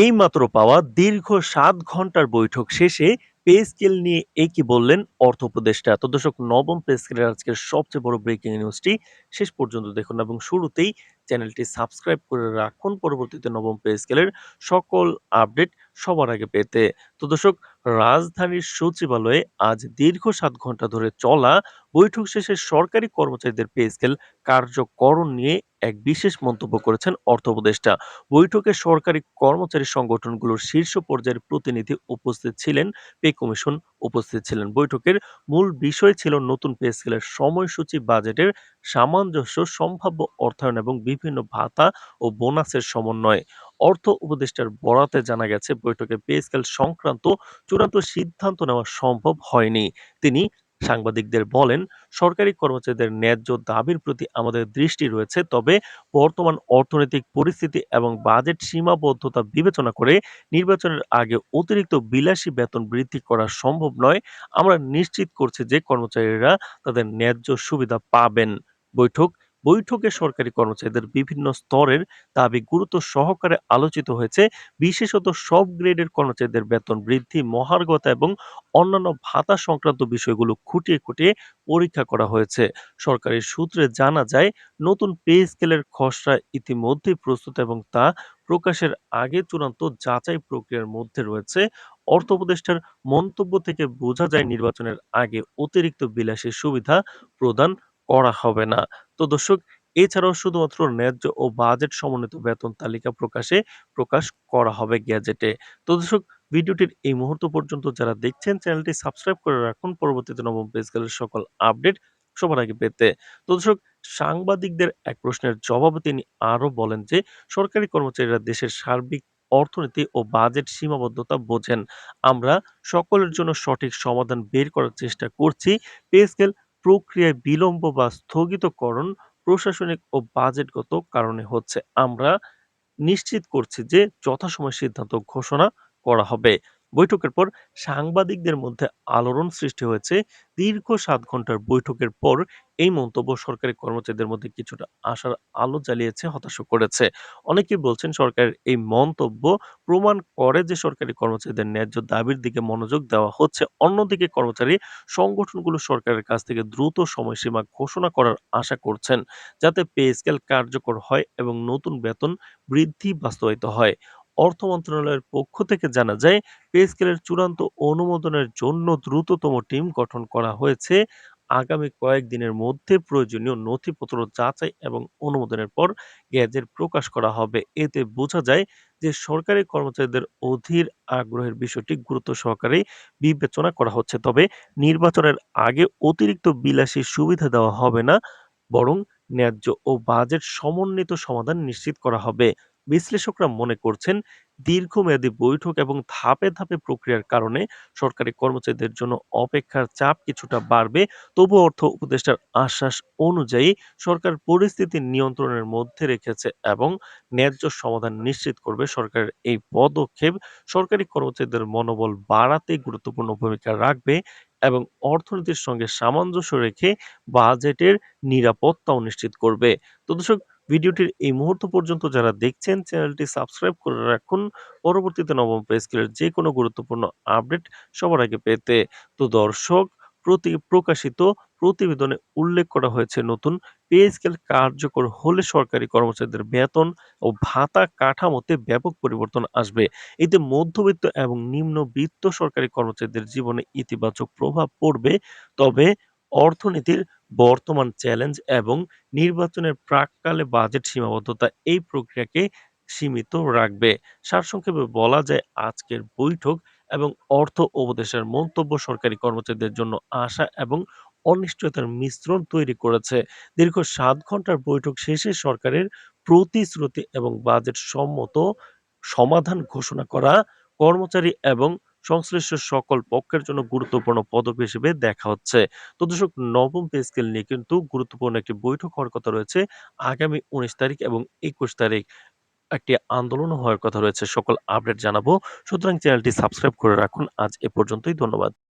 এইমাত্র পাওয়া দীর্ঘ ৭ ঘন্টার বৈঠক শেষে পে স্কেল নিয়ে কি বললেন অর্থ উপদেষ্টা? তো দর্শক, নবম পে স্কেলের আজকের সবচেয়ে বড় ব্রেকিং নিউজটি শেষ পর্যন্ত দেখুন এবং শুরুতেই চ্যানেলটি সাবস্ক্রাইব করে রাখুন পরবর্তীতে নবম পে স্কেলের সকল আপডেট সবার আগে পেতে। তো দর্শক, রাজধানীর সচিবালয়ে আজ দীর্ঘ ৭ ঘন্টা ধরে চলা বৈঠক শেষে সরকারি কর্মচারীদের পে স্কেল কার্যকরণ নিয়ে এক বিশেষ মন্তব্য করেছেন অর্থ উপদেষ্টা। বৈঠকে সরকারি কর্মচারী সংগঠনগুলোর শীর্ষ পর্যায়ের প্রতিনিধি উপস্থিত ছিলেন, পে কমিশন উপস্থিত ছিলেন। বৈঠকের মূল বিষয় ছিল নতুন পে স্কেলের সময়সূচি, বাজেটের সামঞ্জস্য, সম্ভাব্য অর্থায়ন এবং বিভিন্ন ভাতা ও বোনাসের সমন্বয়। অর্থ উপদেষ্টার বরাতে জানা গেছে, বৈঠকে পে স্কেল সংক্রান্ত চূড়ান্ত সিদ্ধান্ত নেওয়া সম্ভব হয়নি। তিনি সাংবাদিকদের বলেন, সরকারি কর্মচারীদের ন্যায্য দাবির প্রতি আমাদের দৃষ্টি রয়েছে, তবে বর্তমান অর্থনৈতিক পরিস্থিতি এবং বাজেট সীমাবদ্ধতা বিবেচনা করে নির্বাচনের আগে অতিরিক্ত বিলাসী বেতন বৃদ্ধি করা সম্ভব নয়। আমরা নিশ্চিত করছি যে কর্মচারীরা তাদের ন্যায্য সুবিধা পাবেন। বৈঠক বৈঠকে সরকারি কর্মচারীদের বিভিন্ন স্তরের দাবি গুরুত্ব সহকারে আলোচিত হয়েছে। বিশেষত সব গ্রেডের কর্মচারীদের বেতন বৃদ্ধি, মহার্ঘতা এবং অন্যান্য ভাতা সংক্রান্ত বিষয়গুলো খুঁটিয়ে খুঁটিয়ে পরীক্ষা করা হয়েছে। সরকারি সূত্রে জানা যায়, নতুন পে স্কেলের খসড়া ইতিমধ্যেই প্রস্তুত এবং তা প্রকাশের আগে চূড়ান্ত যাচাই প্রক্রিয়ার মধ্যে রয়েছে। অর্থ উপদেষ্টার মন্তব্য থেকে বোঝা যায়, নির্বাচনের আগে অতিরিক্ত বিলাসী সুবিধা প্রদান করা হবে না। তো দর্শক, এছাড়াও শুধুমাত্র ন্যায্য ও বাজেট সমন্বিত বেতন তালিকা প্রকাশ করা হবে গ্যাজেটে। তো দর্শক, ভিডিওটির এই মুহূর্ত পর্যন্ত যারা দেখছেন, চ্যানেলটি সাবস্ক্রাইব করে রাখুন পরবর্তীতে নবম পে স্কেলের সকল আপডেট সবার আগে পেতে। তো দর্শক, সাংবাদিকদের এক প্রশ্নের জবাবে তিনি আরো বলেন যে, সরকারি কর্মচারীরা দেশের সার্বিক অর্থনীতি ও বাজেট সীমাবদ্ধতা বোঝেন। আমরা সকলের জন্য সঠিক সমাধান বের করার চেষ্টা করছি। পে স্কেল প্রক্রিয়ায় বিলম্ব বা স্থগিতকরণ প্রশাসনিক ও বাজেটগত কারণে হচ্ছে। আমরা নিশ্চিত করছি যে যথাসময়ে সিদ্ধান্ত ঘোষণা করা হবে। বৈঠকের পর সাংবাদিকদের মধ্যে আলোড়ন সৃষ্টি হয়েছে। দীর্ঘ ৭ ঘন্টার বৈঠকের পর এই মন্তব্য সরকারি কর্মচারীদের মধ্যে কিছুটা আশার আলো জ্বালিয়েছে, হতাশও করেছে। অনেকেই বলছেন, সরকারের এই মন্তব্য প্রমাণ করে যে সরকারি কর্মচারীদের ন্যায্য দাবির দিকে মনোযোগ দেওয়া হচ্ছে। অন্যদিকে কর্মচারী সংগঠনগুলো সরকারের কাছ থেকে দ্রুত সময়সীমা ঘোষণা করার আশা করছেন, যাতে পে স্কেল কার্যকর হয় এবং নতুন বেতন বৃদ্ধি বাস্তবায়িত হয়। অর্থ মন্ত্রণালয়ের পক্ষ থেকে জানা যায়, পে স্কেলের চূড়ান্ত অনুমোদনের জন্য দ্রুততম টিম গঠন করা হয়েছে। আগামী কয়েকদিনের মধ্যে প্রয়োজনীয় নথিপত্র যাচাই এবং অনুমোদনের পর গেজেট প্রকাশ করা হবে। এতে বোঝা যায় যে সরকারি কর্মচারীদের অধীর আগ্রহের বিষয়টি গুরুত্ব সহকারে বিবেচনা করা হচ্ছে। তবে নির্বাচনের আগে অতিরিক্ত বিলাসী সুবিধা দেওয়া হবে না, বরং ন্যায্য ও বাজেট সমন্বিত সমাধান নিশ্চিত করা হবে। বিশ্লেষকরা মনে করছেন, দীর্ঘমেয়াদী বৈঠক এবং ধাপে ধাপে প্রক্রিয়ার কারণে সরকারি কর্মচারীদের জন্য অপেক্ষার চাপ কিছুটা বাড়বে। তবু অর্থ উপদেষ্টার আশ্বাস অনুযায়ী সরকার পরিস্থিতি নিয়ন্ত্রণের মধ্যে রেখেছে এবং ন্যায্য সমাধান নিশ্চিত করবে। সরকারের এই পদক্ষেপ সরকারি কর্মচারীদের মনোবল বাড়াতে গুরুত্বপূর্ণ ভূমিকা রাখবে এবং অর্থনীতির সঙ্গে সামঞ্জস্য রেখে বাজেটের নিরাপত্তাও নিশ্চিত করবে। তো দর্শক, ভিডিওটির এই মুহূর্ত পর্যন্ত যারা দেখছেন, চ্যানেলটি সাবস্ক্রাইব করে রাখুন পরবর্তীতে নবম পে স্কেলের যে কোনো গুরুত্বপূর্ণ আপডেট সবার আগে পেতে। তো দর্শক, প্রকাশিত প্রতিবেদনে উল্লেখ করা হয়েছে, নতুন পে স্কেল কার্যকর হলে সরকারি কর্মচারীদের বেতন ও ভাতা কাঠামোতে ব্যাপক পরিবর্তন আসবে। এতে মধ্যবিত্ত এবং নিম্নবিত্ত সরকারি কর্মচারীদের জীবনে ইতিবাচক প্রভাব পড়বে। তবে অর্থনীতির বর্তমান চ্যালেঞ্জ এবং নির্বাচনের প্রাক্কালে বাজেট সীমাবদ্ধতা এই প্রক্রিয়াকে সীমিত রাখবে। সারসংক্ষেপে বলা যায়, আজকের বৈঠক এবং অর্থ উপদেশের মন্তব্য সরকারি কর্মচারীদের জন্য আশা এবং অনিশ্চয়তার মিশ্রণ তৈরি করেছে। দীর্ঘ ৭ ঘন্টার বৈঠক শেষে সরকারের প্রতিশ্রুতি এবং বাজেট সম্মত সমাধান ঘোষণা করা কর্মচারী এবং সংশ্লিষ্ট সকল পক্ষের জন্য গুরুত্বপূর্ণ পদক্ষেপ হিসেবে দেখা হচ্ছে। তো দর্শক, নবম পে স্কেল নিয়ে কিন্তু গুরুত্বপূর্ণ একটি বৈঠক হওয়ার কথা রয়েছে আগামী ১৯ তারিখ এবং ২১ তারিখ। একটি আন্দোলনও হওয়ার কথা রয়েছে। সকল আপডেট জানাবো। সুতরাং চ্যানেলটি সাবস্ক্রাইব করে রাখুন। আজ এ পর্যন্তই। ধন্যবাদ।